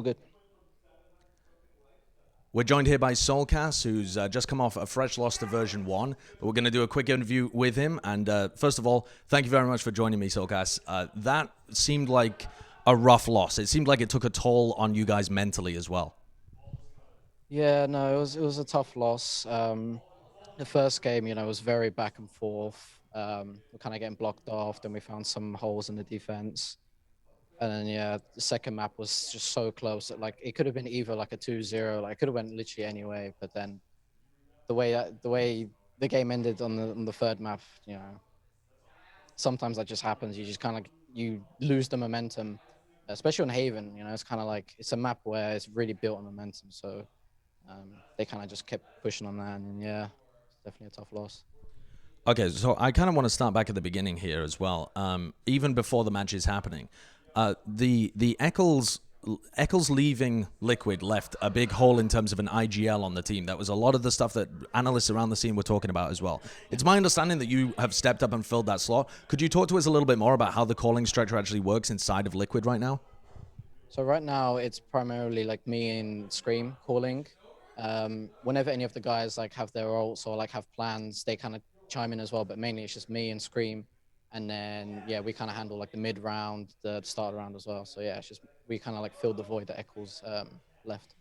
All good. We're joined here by Soulcas, who's just come off a fresh loss to version 1, but we're going to do a quick interview with him. And first of all, thank you very much for joining me, Soulcas. That seemed like a rough loss. It seemed like it took a toll on you guys mentally as well. Yeah, no, it was a tough loss. The first game, was very back and forth. We're kind of getting blocked off. Then we found some holes in the defense, and then yeah, the second map was just so close that like it could have been either like a 2-0, like it could have went literally any way. But then the way the game ended on the third map, sometimes that just happens. You just kind of you lose the momentum, especially on Haven. It's kind of like it's a map where it's really built on momentum. So they kind of just kept pushing on that, and yeah, it's definitely a tough loss. Okay, so I kind of want to start back at the beginning here as well. Even before the match is happening, the Eccles leaving Liquid left a big hole in terms of an IGL on the team. That was a lot of the stuff that analysts around the scene were talking about as well. It's my understanding that you have stepped up and filled that slot. Could you talk to us a little bit more about how the calling structure actually works inside of Liquid right now? So right now it's primarily like me and Scream calling. Whenever any of the guys like have their ults or like have plans, they kind of chime in as well. But mainly it's just me and Scream, and then yeah, we kind of handle like the mid round, the start round as well. So yeah, it's just we kind of like fill the void that Eccles left.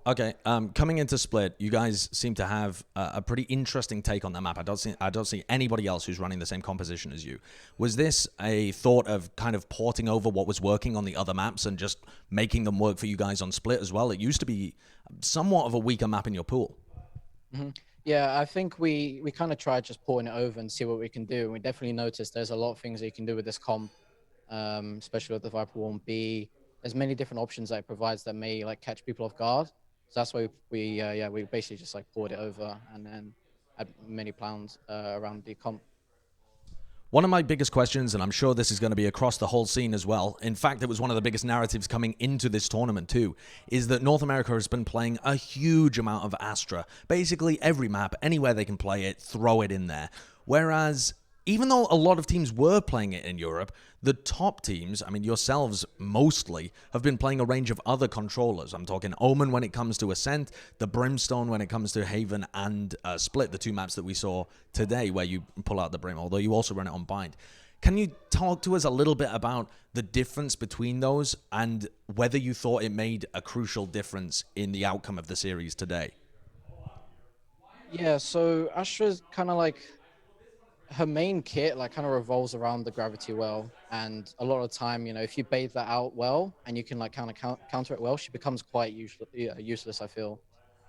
Okay, coming into Split, you guys seem to have a pretty interesting take on that map. I don't see anybody else who's running the same composition as you. Was this a thought of kind of porting over what was working on the other maps and just making them work for you guys on Split as well? It used to be somewhat of a weaker map in your pool. hmm Yeah, I think we kind of tried just porting it over and see what we can do. And we definitely noticed there's a lot of things that you can do with this comp, especially with the Viper 1B. There's many different options that it provides that may like catch people off guard. So that's why we basically just like poured it over and then had many plans around the comp. One of my biggest questions, and I'm sure this is going to be across the whole scene as well, in fact, it was one of the biggest narratives coming into this tournament too, is that North America has been playing a huge amount of Astra. Basically, every map, anywhere they can play it, throw it in there. Whereas even though a lot of teams were playing it in Europe, the top teams, I mean yourselves mostly, have been playing a range of other controllers. I'm talking Omen when it comes to Ascent, the Brimstone when it comes to Haven and Split, the two maps that we saw today where you pull out the Brim, although you also run it on Bind. Can you talk to us a little bit about the difference between those and whether you thought it made a crucial difference in the outcome of the series today? Yeah, so Astra's kind of like her main kit like kind of revolves around the gravity well, and a lot of the time, if you bait that out well and you can like kind of counter it well, she becomes quite useless, I feel.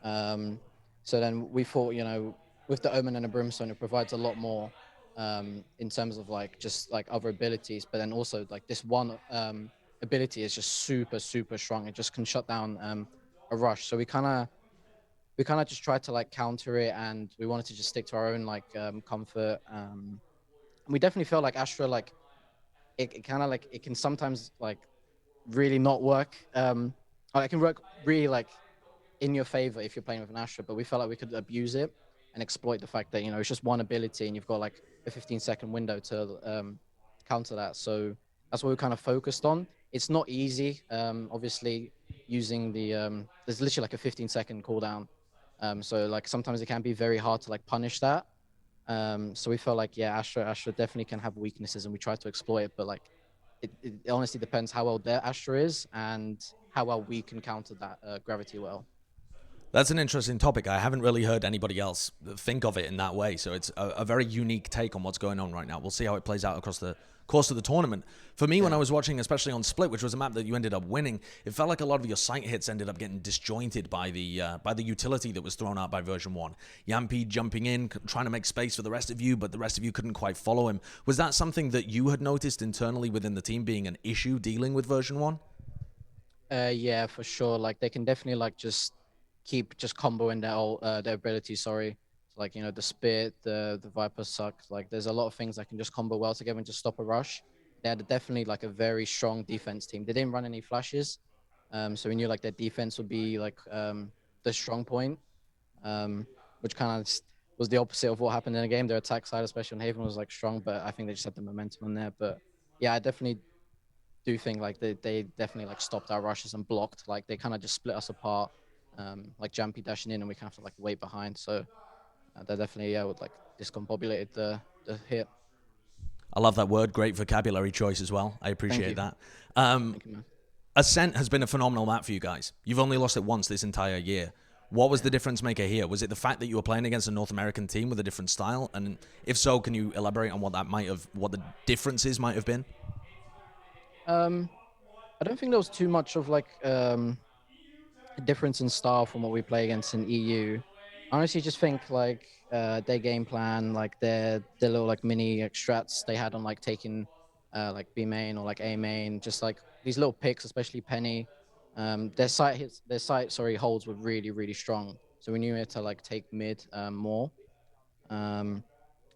um so then we thought, with the Omen and the Brimstone, it provides a lot more in terms of like just like other abilities, but then also like this one ability is just super super strong. It just can shut down a rush. So we kind of just tried to like counter it, and we wanted to just stick to our own like comfort. We definitely felt like Astra, like it kind of like it can sometimes like really not work. Or it can work really like in your favor if you're playing with an Astra, but we felt like we could abuse it and exploit the fact that it's just one ability and you've got like a 15-second window to counter that. So that's what we kind of focused on. It's not easy, obviously, using there's literally like a 15-second cooldown. So like sometimes it can be very hard to like punish that. So we felt like, yeah, Astra definitely can have weaknesses, and we try to exploit it. But like, it honestly depends how well their Astra is and how well we can counter that gravity well. That's an interesting topic. I haven't really heard anybody else think of it in that way. So it's a very unique take on what's going on right now. We'll see how it plays out across the course of the tournament. For me, when I Yeah. was watching, especially on Split, which was a map that you ended up winning, it felt like a lot of your sight hits ended up getting disjointed by the utility that was thrown out by version 1. Yampi jumping in, trying to make space for the rest of you, but the rest of you couldn't quite follow him. Was that something that you had noticed internally within the team being an issue dealing with version 1? Yeah, for sure. Like they can definitely like just keep just comboing their abilities. Sorry, so, like the Spit, the Viper suck. Like there's a lot of things that can just combo well together and just stop a rush. They had definitely like a very strong defense team. They didn't run any flashes, so we knew like their defense would be like the strong point, um, which kind of was the opposite of what happened in the game. Their attack side, especially on Haven, was like strong, but I think they just had the momentum on there. But yeah, I definitely do think like they definitely like stopped our rushes and blocked. Like they kind of just split us apart. Like Jumpy dashing in and we kind of have to like wait behind. So they definitely would like discombobulated the hit. I love that word. Great vocabulary choice as well. I Thank appreciate you. that. Thank you, man. Ascent has been a phenomenal map for you guys. You've only lost it once this entire year. What was the Yeah. difference maker here? Was it the fact that you were playing against a North American team with a different style? And if so, can you elaborate on what the differences might have been? Um, I don't think there was too much of like a difference in style from what we play against in EU. I honestly just think like their game plan, like their little like mini extracts they had on like taking like B main or like A main, just like these little picks, especially Penny. Their site sorry holds were really strong. So we knew we had to like take mid more. Um,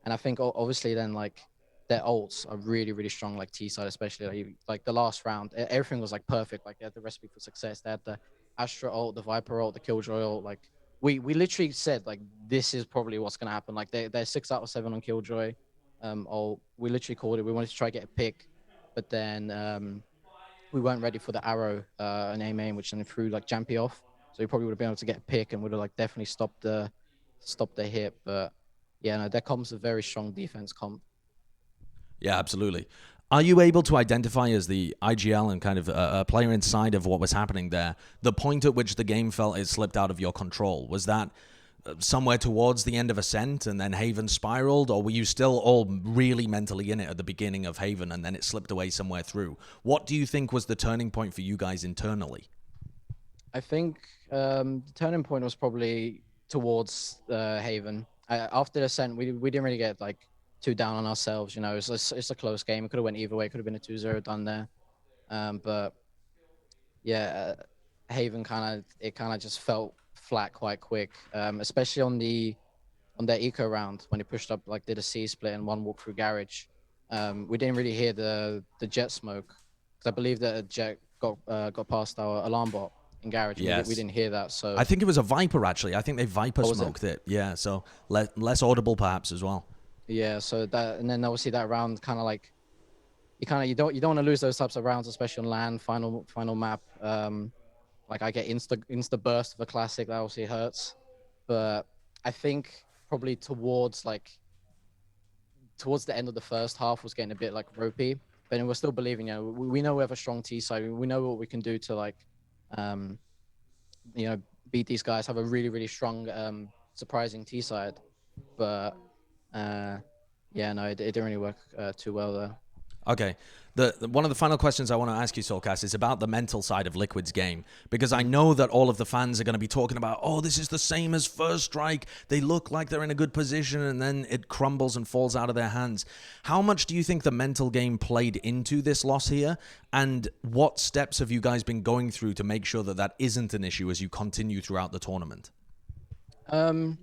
and I think obviously then like their ults are really strong, like T side especially. Like the last round, everything was like perfect. Like they had the recipe for success. They had the Astra ult, the Viper ult, the Killjoy ult. Like we literally said like this is probably what's gonna happen. Like they're 6 out of 7 on Killjoy. We literally called it. We wanted to try to get a pick, but then we weren't ready for the arrow and A main, which then threw like Jampy off. So we probably would have been able to get a pick and would have like definitely stopped the hit. But yeah, no, their comp's a very strong defense comp. Yeah, absolutely. Are you able to identify as the IGL and kind of a player inside of what was happening there, the point at which the game felt it slipped out of your control? Was that somewhere towards the end of Ascent and then Haven spiraled, or were you still all really mentally in it at the beginning of Haven and then it slipped away somewhere through? What do you think was the turning point for you guys internally? I think the turning point was probably towards Haven. After the Ascent, we didn't really get like too down on ourselves. You know, it's a close game. It could have went either way. It could have been a 2-0 done there. But yeah, Haven kind of just felt flat quite quick, especially on their eco round when he pushed up like did a C split and one walk through garage. We didn't really hear the jet smoke because I believe that a jet got past our alarm bot in garage and we Yes. didn't hear that. I So think it was a Viper, actually. I think they Viper what was it? smoked it. Yeah, so less audible perhaps as well. Yeah. So that and then obviously that round kind of like you don't want to lose those types of rounds, especially on land final map. Like I get insta burst of a classic that obviously hurts, but I think probably towards the end of the first half was getting a bit like ropey, but then we're still believing. You know, we know we have a strong T side. We know what we can do to like, um, you know, beat these guys. Have a really strong, surprising T side, but uh, yeah, no, it didn't really work too well there. Okay. One of the final questions I want to ask you, Soulcas, is about the mental side of Liquid's game. Because I Mhm. know that all of the fans are going to be talking about, oh, this is the same as First Strike. They look like they're in a good position, and then it crumbles and falls out of their hands. How much do you think the mental game played into this loss here? And what steps have you guys been going through to make sure that that isn't an issue as you continue throughout the tournament? Um,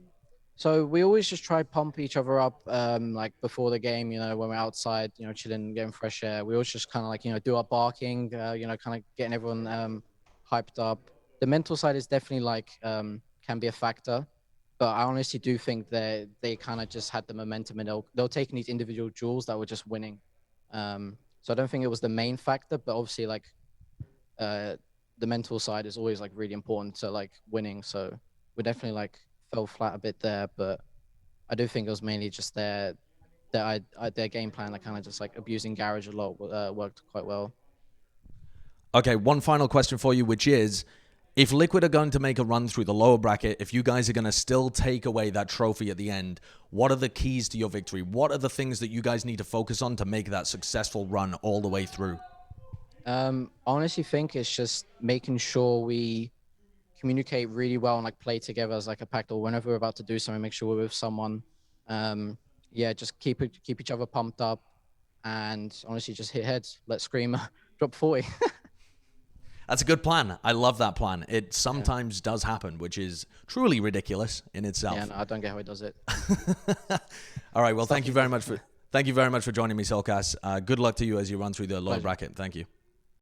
So we always just try pump each other up, like before the game, you know, when we're outside, you know, chilling, getting fresh air. We always just kind of like, you know, do our barking, you know, kind of getting everyone hyped up. The mental side is definitely like can be a factor, but I honestly do think that they kind of just had the momentum and they'll taking these individual duels that were just winning. So I don't think it was the main factor, but obviously like uh the mental side is always like really important to like winning. So we definitely like fell flat a bit there, but I do think it was mainly just their game plan, like kind of just like abusing garage a lot, worked quite well. Okay, one final question for you, which is, if Liquid are going to make a run through the lower bracket, if you guys are going to still take away that trophy at the end, what are the keys to your victory? What are the things that you guys need to focus on to make that successful run all the way through? I honestly think it's just making sure we communicate really well and like play together as like a pact, or whenever we're about to do something, make sure we're with someone. Um, yeah, just keep each other pumped up, and honestly, just hit heads, let scream, drop 40. That's a good plan. I love that plan. It Yeah, sometimes does happen, which is truly ridiculous in yeah, itself. no, I don't get how he does it. All right, well, Stuff he does. thank you very much for joining me, Solcas. Good luck to you as you run through the lower Pleasure. bracket. Thank you.